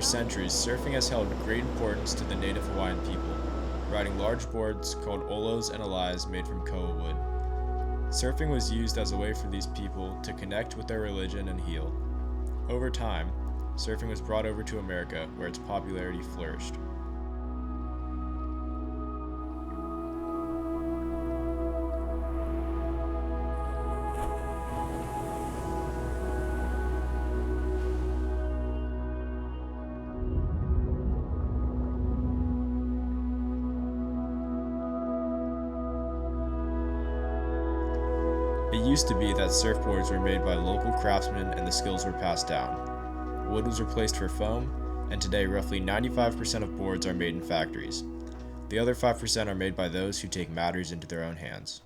For centuries, surfing has held great importance to the native Hawaiian people, riding large boards called olos and alais made from koa wood. Surfing was used as a way for these people to connect with their religion and heal. Over time, surfing was brought over to America, where its popularity flourished. It used to be that surfboards were made by local craftsmen and the skills were passed down. Wood was replaced for foam, and today roughly 95% of boards are made in factories. The other 5% are made by those who take matters into their own hands.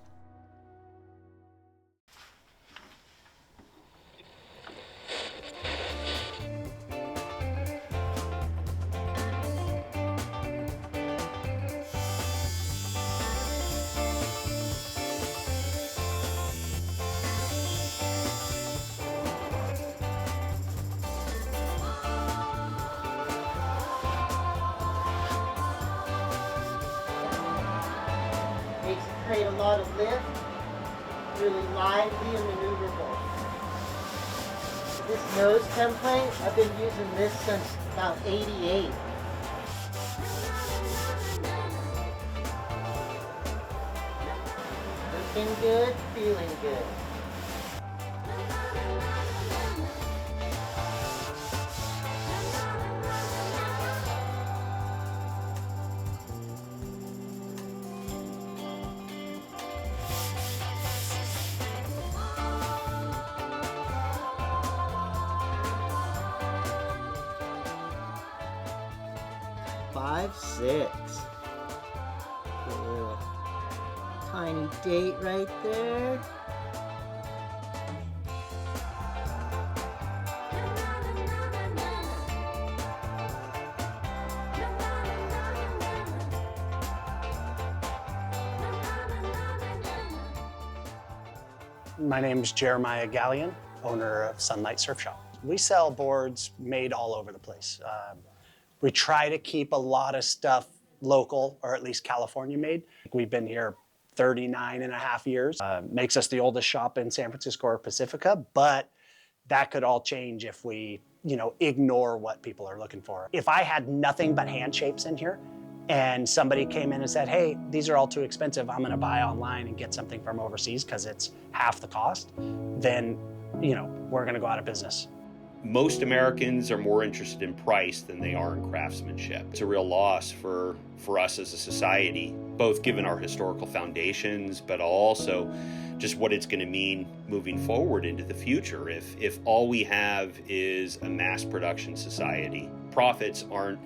Makes it create a lot of lift, really lively and maneuverable. This nose template, I've been using this since about '88. Looking good, feeling good. Five, six. Put a little tiny date right there. My name is Jeremiah Gallion, owner of Sunlight Surf Shop. We sell boards made all over the place. We try to keep a lot of stuff local, or at least California made. We've been here 39 and a half years. Makes us the oldest shop in San Francisco or Pacifica, but that could all change if we, ignore what people are looking for. If I had nothing but hand shapes in here and somebody came in and said, hey, these are all too expensive, I'm gonna buy online and get something from overseas because it's half the cost, then, we're gonna go out of business. Most Americans are more interested in price than they are in craftsmanship. It's a real loss for us as a society, both given our historical foundations, but also just what it's going to mean moving forward into the future. If all we have is a mass production society, profits aren't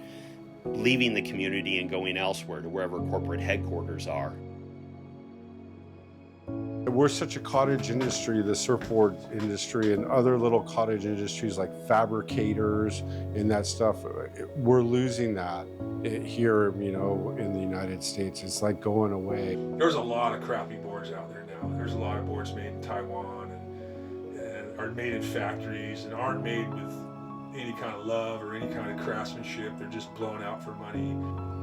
leaving the community and going elsewhere to wherever corporate headquarters are. We're such a cottage industry, the surfboard industry and other little cottage industries like fabricators and that stuff. We're losing that here, in the United States. It's like going away. There's a lot of crappy boards out there now. There's a lot of boards made in Taiwan and are made in factories and aren't made with any kind of love or any kind of craftsmanship. They're just blown out for money.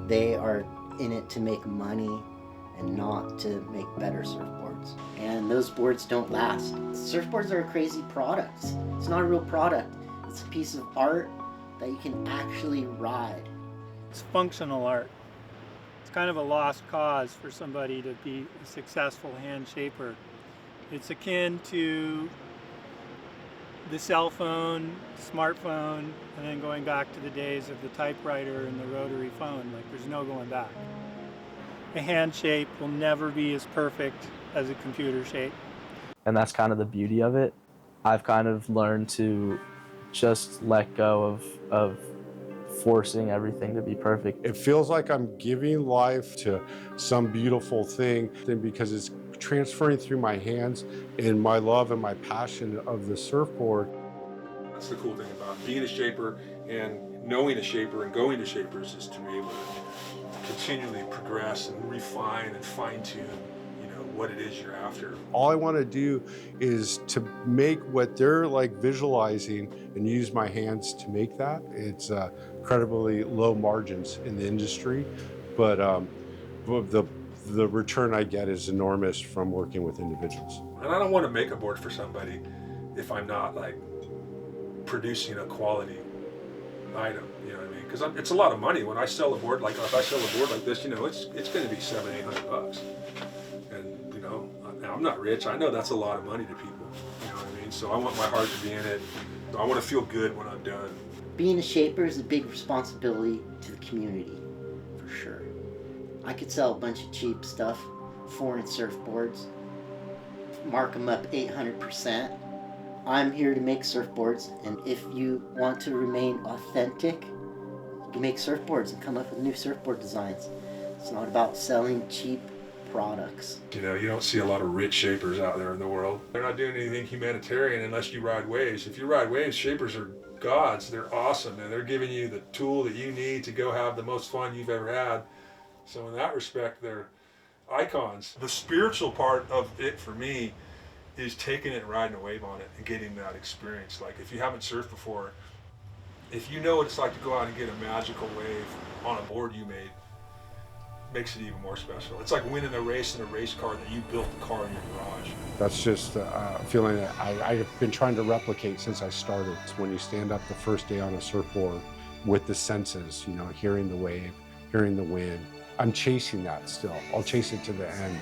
They are in it to make money and not to make better surfboards. And those boards don't last. Surfboards are a crazy product. It's not a real product. It's a piece of art that you can actually ride. It's functional art. It's kind of a lost cause for somebody to be a successful hand shaper. It's akin to the cell phone, smartphone, and then going back to the days of the typewriter and the rotary phone. Like, there's no going back. A hand shape will never be as perfect as a computer shape. And that's kind of the beauty of it. I've kind of learned to just let go of forcing everything to be perfect. It feels like I'm giving life to some beautiful thing because it's transferring through my hands and my love and my passion of the surfboard. That's the cool thing about being a shaper and knowing a shaper and going to shapers is to be able to continually progress and refine and fine-tune, what it is you're after. All I want to do is to make what they're like visualizing and use my hands to make that. It's incredibly low margins in the industry, but the return I get is enormous from working with individuals. And I don't want to make a board for somebody if I'm not like producing a quality item, you know what I mean? Because it's a lot of money when I sell a board. Like if I sell a board like this, you know, it's going to be $700-800, and you know, I'm not rich. I know that's a lot of money to people. You know what I mean? So I want my heart to be in it. I want to feel good when I'm done. Being a shaper is a big responsibility to the community, for sure. I could sell a bunch of cheap stuff, foreign surfboards, mark them up 800%. I'm here to make surfboards, and if you want to remain authentic, you make surfboards and come up with new surfboard designs. It's not about selling cheap products. You know, you don't see a lot of rich shapers out there in the world. They're not doing anything humanitarian unless you ride waves. If you ride waves, shapers are gods. They're awesome, and they're giving you the tool that you need to go have the most fun you've ever had. So in that respect, they're icons. The spiritual part of it for me is taking it and riding a wave on it and getting that experience. Like if you haven't surfed before, if you know what it's like to go out and get a magical wave on a board you made, makes it even more special. It's like winning a race in a race car that you built the car in your garage. That's just a feeling that I've been trying to replicate since I started. It's when you stand up the first day on a surfboard with the senses, you know, hearing the wave, hearing the wind. I'm chasing that still. I'll chase it to the end.